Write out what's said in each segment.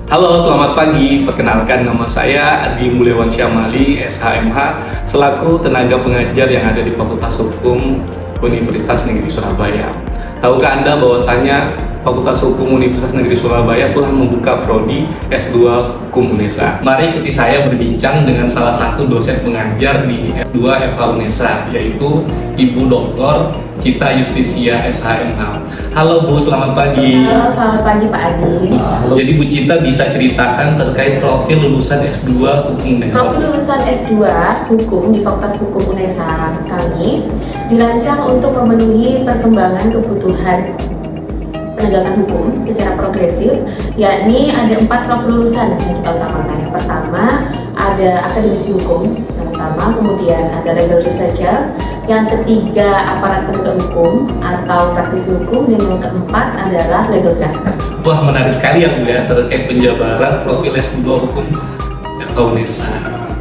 Halo, selamat pagi. Perkenalkan, nama saya Adi Mulyawan Syamali, SHMH, selaku tenaga pengajar yang ada di Fakultas Hukum Universitas Negeri Surabaya. Tahukah Anda bahwasanya Fakultas Hukum Universitas Negeri Surabaya telah membuka prodi S2 Hukum UNESA? Mari ikuti saya berbincang dengan salah satu dosen pengajar di S2 FH UNESA, yaitu Ibu Dr. Cita Justisia SHMH. Halo Bu, selamat pagi. Halo, selamat pagi Pak Adi. Jadi Bu Cita bisa ceritakan terkait profil lulusan S2 Hukum UNESA? Profil lulusan S2 Hukum di Fakultas Hukum UNESA kami dirancang untuk memenuhi perkembangan kebutuhan penegakan hukum secara progresif, yakni ada 4 profil lulusan yang kita utamakan. Yang pertama ada akademisi hukum, yang pertama, kemudian ada legal researcher, yang ketiga aparat penegak hukum atau praktisi hukum, dan yang keempat adalah legal drafter. Wah, menarik sekali ya Bu ya, terkait penjabaran profil S2 Hukum FH UNESA.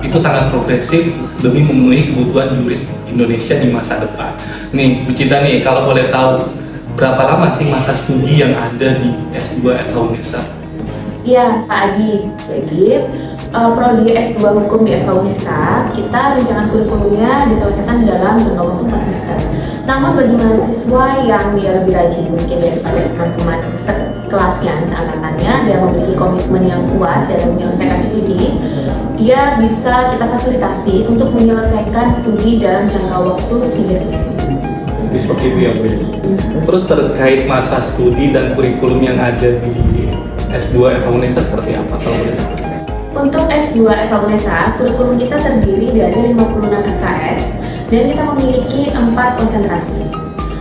Itu sangat progresif demi memenuhi kebutuhan juris Indonesia di masa depan. Nih Bu Cita nih, kalau boleh tahu, berapa lama sih masa studi yang ada di S2 FH UNESA? Iya Pak Adi, jadi prodi S2 Hukum di FH UNESA, kita rancangan kurikulumnya diselesaikan dalam jangka waktu 4 semester. Namun bagi mahasiswa yang dia lebih rajin mungkin daripada teman-teman sekelasnya, seangkatannya, dan memiliki komitmen yang kuat dalam menyelesaikan studi, dia bisa kita fasilitasi untuk menyelesaikan studi dalam jangka waktu 3 semester. Seperti itu ya Bu. Terus terkait masa studi dan kurikulum yang ada di S2 FH UNESA seperti apa kalau boleh tahu? Untuk S2 FH UNESA, kurikulum kita terdiri dari 56 SKS dan kita memiliki 4 konsentrasi.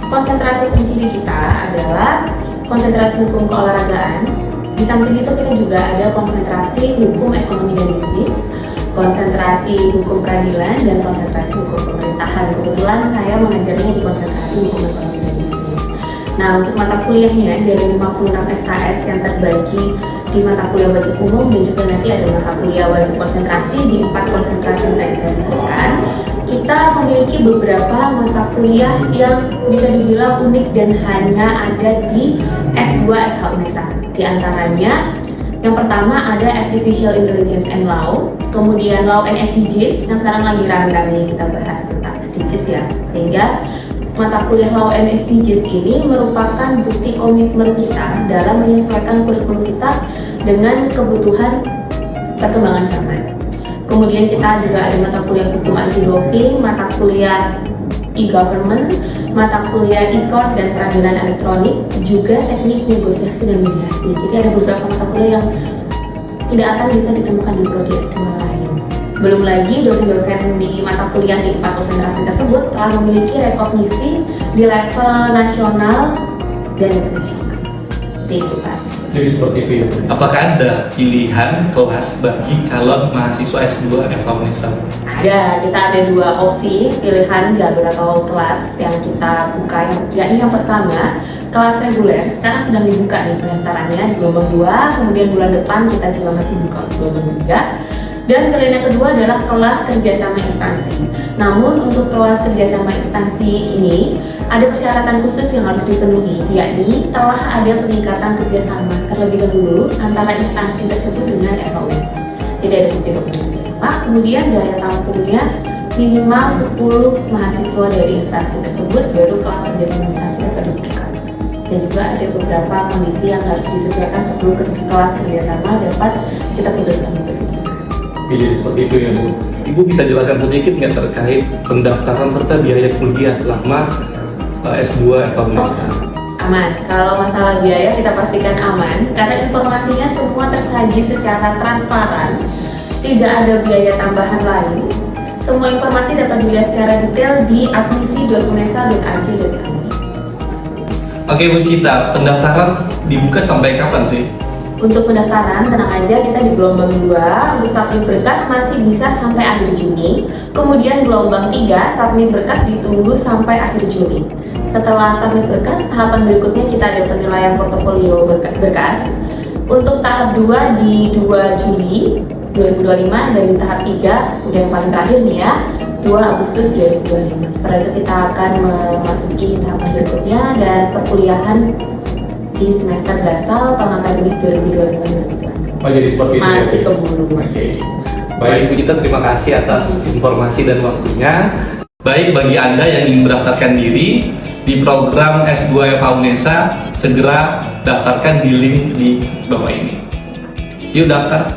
Konsentrasi kunci kita adalah konsentrasi hukum keolahragaan. Di samping itu kita juga ada konsentrasi hukum ekonomi dan bisnis, konsentrasi hukum peradilan, dan konsentrasi hukum pemerintahan. Kebetulan saya mengajarnya di konsentrasi hukum ekonomi dan bisnis. Nah, untuk mata kuliahnya dari 56 SKS yang terbagi di mata kuliah wajib umum dan juga nanti ada mata kuliah wajib konsentrasi di 4 konsentrasi yang tadi saya sebutkan. Kita memiliki beberapa mata kuliah yang bisa dibilang unik dan hanya ada di S2 FH UNESA. Di antaranya yang pertama ada Artificial Intelligence and Law, kemudian Law and SDGs yang sekarang lagi rame-rame kita bahas tentang SDGs ya. Sehingga mata kuliah Law and SDGs ini merupakan bukti komitmen kita dalam menyesuaikan kurikulum kita dengan kebutuhan perkembangan zaman. Kemudian kita juga ada mata kuliah hukum anti-doping, mata kuliah e-government, mata kuliah e-court dan peradilan elektronik, juga teknik negosiasi dan mediasi. Jadi ada beberapa mata kuliah yang tidak akan bisa ditemukan di prodi S2 lain. Belum lagi dosen-dosen di mata kuliah di 4 konsentrasi tersebut telah memiliki rekognisi di level nasional dan internasional. Seperti itu Pak. Jadi seperti itu ya. Apakah ada pilihan kelas bagi calon mahasiswa S2 FH UNESA? Ada, kita ada 2 opsi pilihan jalur atau kelas yang kita buka, yakni yang pertama kelas reguler. Sekarang sedang dibuka nih pendaftarannya di gelombang 2, kemudian bulan depan kita juga masih buka gelombang 3. Dan pilihan yang kedua adalah kelas kerjasama instansi. Namun untuk kelas kerjasama instansi ini ada persyaratan khusus yang harus dipenuhi, yakni telah ada peningkatan kerjasama terlebih dahulu antara instansi tersebut dengan FH UNESA. Jadi ada bukti dokumen kerjasama, kemudian daya tampungnya minimal 10 mahasiswa dari instansi tersebut, baru kelas kerjasama instansi dapat dibuka. Dan juga ada beberapa kondisi yang harus disesuaikan sebelum kelas kerjasama dapat kita putuskan untuk dibuka. Jadi seperti itu ya Bu. Ibu bisa jelaskan sedikit nggak terkait pendaftaran serta biaya kuliah selama S2 FH UNESA? Aman. Kalau masalah biaya kita pastikan aman karena informasinya semua tersaji secara transparan. Tidak ada biaya tambahan lain. Semua informasi dapat dilihat secara detail di admisi.unesa.ac.id. Oke Bu Cita, pendaftaran dibuka sampai kapan sih? Untuk pendaftaran, tenang aja, kita di gelombang 2 untuk submit berkas masih bisa sampai akhir Juni. Kemudian gelombang 3, submit berkas ditunggu sampai akhir Juli. Setelah submit berkas, tahapan berikutnya kita ada penilaian portofolio berkas. Untuk tahap 2 di 2 Juli 2025 dan di tahap 3, udah yang paling terakhir nih ya, 2 Agustus 2025. Setelah itu kita akan memasuki tahapan berikutnya dan perkuliahan di semester dasar tahun akademik 2025-2026. Oh, jadi seperti itu. Masih keburu. Oke. Baik, Bu Gita, terima kasih atas informasi dan waktunya. Baik, bagi Anda yang ingin mendaftarkan diri di program S2 FH UNESA, segera daftarkan di link di bawah ini. Yuk daftar.